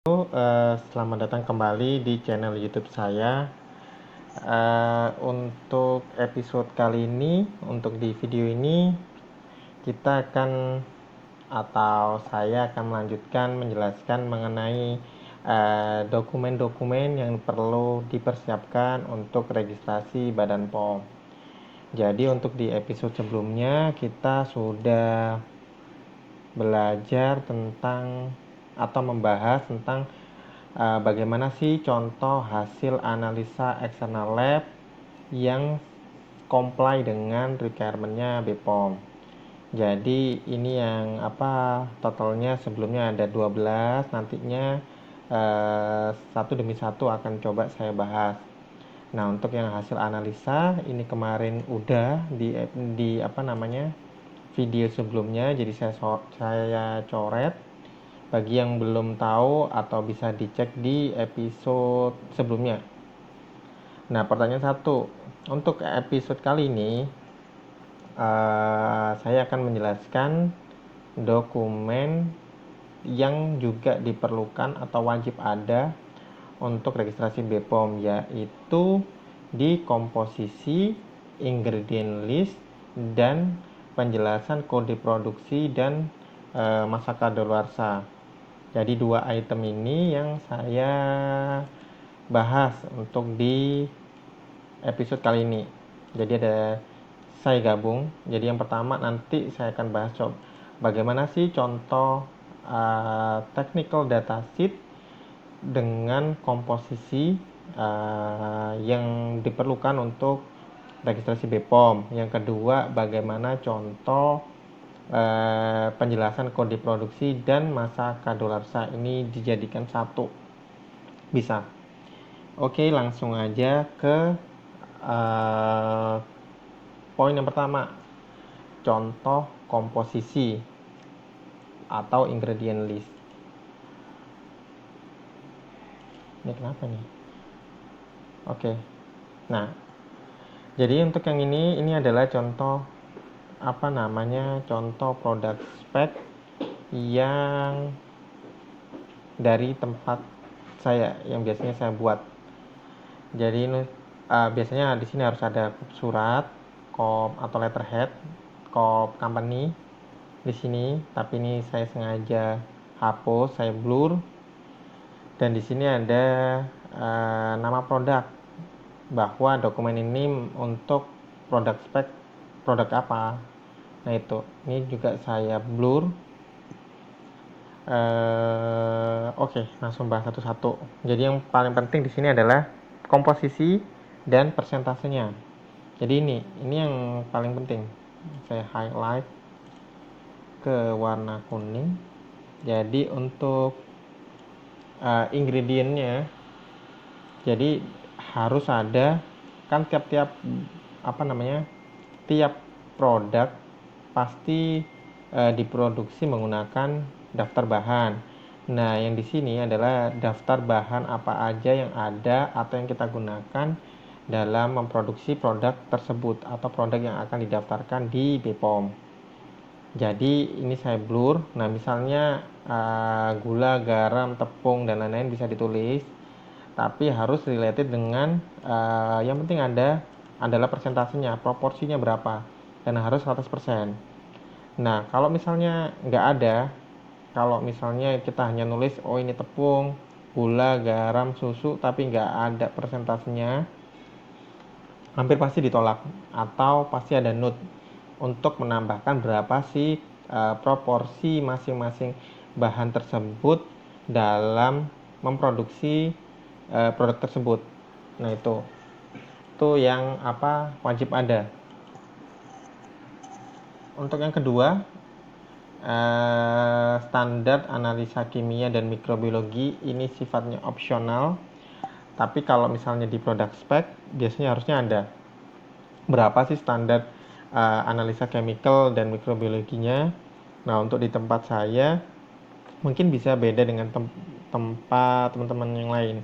Selamat datang kembali di channel YouTube saya. Untuk episode kali ini, untuk di video ini, kita akan atau saya akan melanjutkan menjelaskan mengenai dokumen-dokumen yang perlu dipersiapkan untuk registrasi Badan POM. Jadi untuk di episode sebelumnya kita sudah belajar tentang atau membahas tentang bagaimana sih contoh hasil analisa external lab yang comply dengan requirement-nya BPOM. Jadi ini yang totalnya sebelumnya ada 12, nantinya satu demi satu akan coba saya bahas. Nah, untuk yang hasil analisa ini kemarin udah di video sebelumnya, jadi saya coret. Bagi yang belum tahu atau bisa dicek di episode sebelumnya. Nah, pertanyaan satu, untuk episode kali ini saya akan menjelaskan dokumen yang juga diperlukan atau wajib ada untuk registrasi BPOM, yaitu di komposisi, ingredient list, dan penjelasan kode produksi dan masa kadaluarsa. Jadi dua item ini yang saya bahas untuk di episode kali ini. Jadi saya gabung. Jadi yang pertama nanti saya akan bahas bagaimana sih contoh technical data sheet dengan komposisi yang diperlukan untuk registrasi BPOM. Yang kedua, bagaimana contoh penjelasan kode produksi dan masa kadaluarsa ini dijadikan satu. Bisa. Oke, langsung aja ke poin yang pertama. Contoh komposisi atau ingredient list. Ini kenapa nih? Oke. Nah, jadi untuk yang ini adalah contoh contoh produk spek yang dari tempat saya yang biasanya saya buat. Jadi ini biasanya di sini harus ada surat, kop atau letterhead, kop company di sini, tapi ini saya sengaja hapus, saya blur. Dan di sini ada nama produk, bahwa dokumen ini untuk produk spek produk apa. Nah, itu ini juga saya blur. Oke, langsung bahas satu-satu. Jadi yang paling penting di sini adalah komposisi dan persentasenya. Jadi ini yang paling penting. Saya highlight ke warna kuning. Jadi untuk ingredientnya, jadi harus ada, kan tiap tiap produk pasti diproduksi menggunakan daftar bahan. Nah, yang di sini adalah daftar bahan apa aja yang ada atau yang kita gunakan dalam memproduksi produk tersebut atau produk yang akan didaftarkan di BPOM. Jadi ini saya blur. Nah, misalnya gula, garam, tepung dan lain-lain bisa ditulis, tapi harus related dengan yang penting adalah persentasenya, proporsinya berapa, dan harus 100%. Nah, kalau misalnya nggak ada, kalau misalnya kita hanya nulis ini tepung, gula, garam, susu, tapi nggak ada persentasenya, hampir pasti ditolak atau pasti ada note untuk menambahkan berapa sih proporsi masing-masing bahan tersebut dalam memproduksi produk tersebut. Nah, itu yang wajib ada. Untuk yang kedua, standar analisa kimia dan mikrobiologi ini sifatnya opsional, tapi kalau misalnya di produk spek biasanya harusnya ada. Berapa sih standar analisa chemical dan mikrobiologinya? Nah, untuk di tempat saya mungkin bisa beda dengan tempat teman-teman yang lain.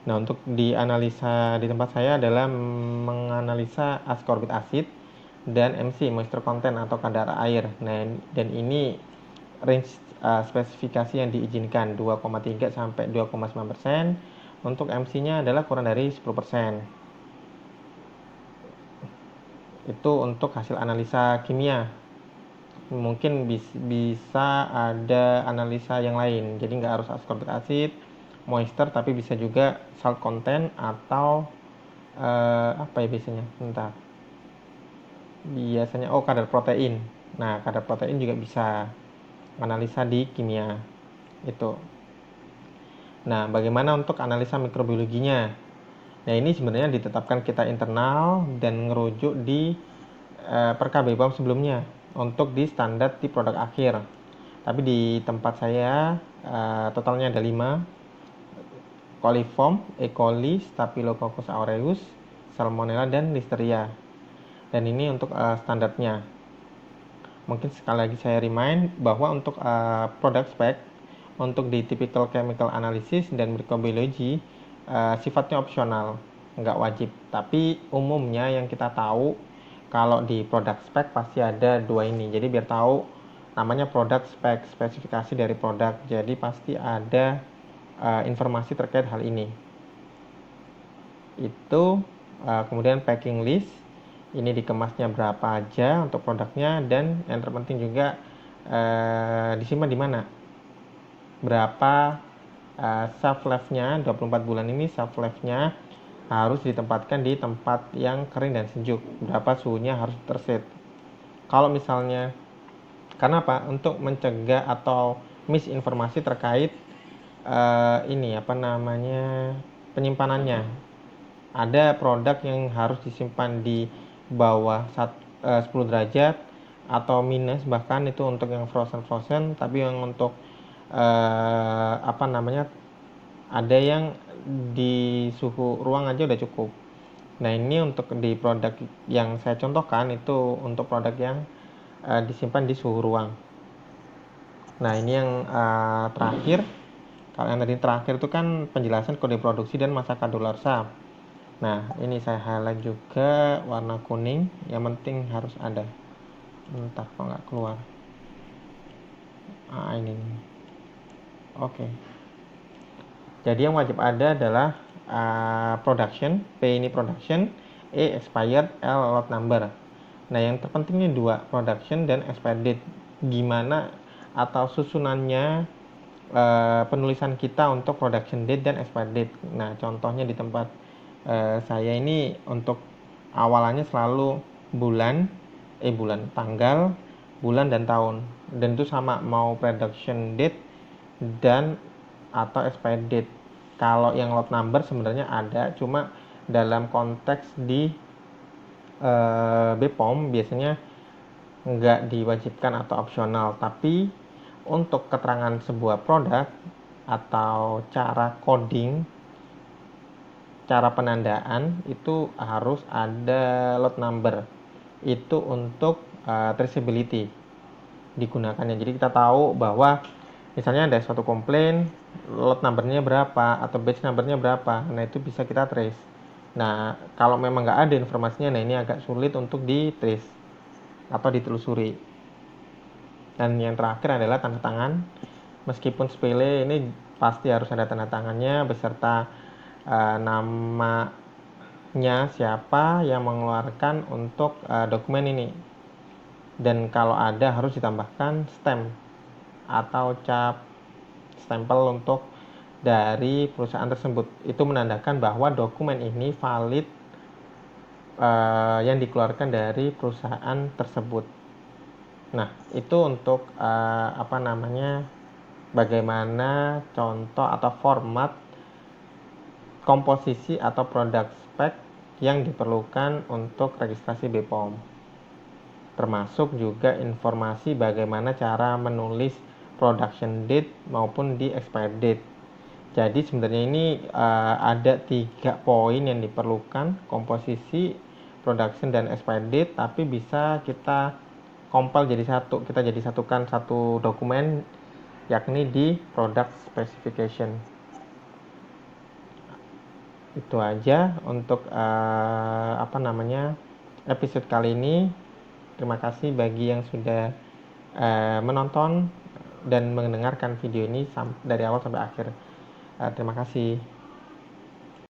Nah, untuk di analisa di tempat saya adalah menganalisa ascorbik acid dan MC, moisture content atau kadar air. Nah, dan ini range spesifikasi yang diizinkan 2,3 sampai 2,9%. Untuk MC-nya adalah kurang dari 10%. Itu untuk hasil analisa kimia. Mungkin bisa ada analisa yang lain, jadi nggak harus ascorbic acid, moisture, tapi bisa juga salt content atau apa ya biasanya kadar protein. Nah, kadar protein juga bisa analisa di kimia itu. Nah, bagaimana untuk analisa mikrobiologinya? Nah, ini sebenarnya ditetapkan kita internal dan ngerujuk di Perka BPOM sebelumnya untuk di standar di produk akhir. Tapi di tempat saya totalnya ada 5: coliform, E. coli, Staphylococcus aureus, Salmonella, dan Listeria. Dan ini untuk standarnya. Mungkin sekali lagi saya remind bahwa untuk product spec, untuk di typical chemical analysis dan microbiology sifatnya opsional, nggak wajib. Tapi umumnya yang kita tahu kalau di product spec pasti ada dua ini. Jadi biar tahu, namanya product spec, spesifikasi dari produk. Jadi pasti ada informasi terkait hal ini. Itu kemudian packing list, ini dikemasnya berapa aja untuk produknya, dan yang terpenting juga disimpan di mana, berapa shelf life-nya. 24 bulan ini shelf life-nya harus ditempatkan di tempat yang kering dan sejuk, berapa suhunya harus terset. Kalau misalnya, karena apa, untuk mencegah atau misinformasi terkait penyimpanannya. Ada produk yang harus disimpan di bawah 10 derajat atau minus, bahkan itu untuk yang frozen, tapi yang untuk ada yang di suhu ruang aja udah cukup. Nah, ini untuk di produk yang saya contohkan itu untuk produk yang disimpan di suhu ruang. Nah, ini yang terakhir. Kalau yang tadi terakhir itu kan penjelasan kode produksi dan masa kadaluarsa. Nah, ini saya highlight juga warna kuning, yang penting harus ada. Entah kok nggak keluar. Ini. Oke. Jadi yang wajib ada adalah production, P ini production, E expired, L lot number. Nah, yang terpenting ini dua, production dan expired date. Gimana atau susunannya penulisan kita untuk production date dan expired date. Nah, contohnya di tempat saya ini untuk awalannya selalu tanggal, bulan, dan tahun. Dan itu sama, mau production date dan atau expired date. Kalau yang lot number sebenarnya ada, cuma dalam konteks di BPOM biasanya nggak diwajibkan atau opsional. Tapi untuk keterangan sebuah produk atau cara coding, cara penandaan itu harus ada lot number. Itu untuk traceability digunakannya. Jadi kita tahu bahwa misalnya ada suatu komplain, lot numbernya berapa atau batch numbernya berapa. Nah, itu bisa kita trace. Nah, kalau memang nggak ada informasinya, nah ini agak sulit untuk di trace atau ditelusuri. Dan yang terakhir adalah tanda tangan. Meskipun sepele, ini pasti harus ada tanda tangannya beserta namanya siapa yang mengeluarkan untuk dokumen ini. Dan kalau ada harus ditambahkan stamp atau cap stempel untuk dari perusahaan tersebut. Itu menandakan bahwa dokumen ini valid yang dikeluarkan dari perusahaan tersebut. Nah, itu untuk bagaimana contoh atau format komposisi atau produk spek yang diperlukan untuk registrasi BPOM. Termasuk juga informasi bagaimana cara menulis production date maupun di expired date. Jadi sebenarnya ini ada 3 poin yang diperlukan: komposisi, production, dan expired date. Tapi bisa kita compile jadi satu, kita jadi satukan satu dokumen, yakni di product specification. Itu aja untuk episode kali ini. Terima kasih bagi yang sudah menonton. dan mendengarkan video ini dari awal sampai akhir. Terima kasih.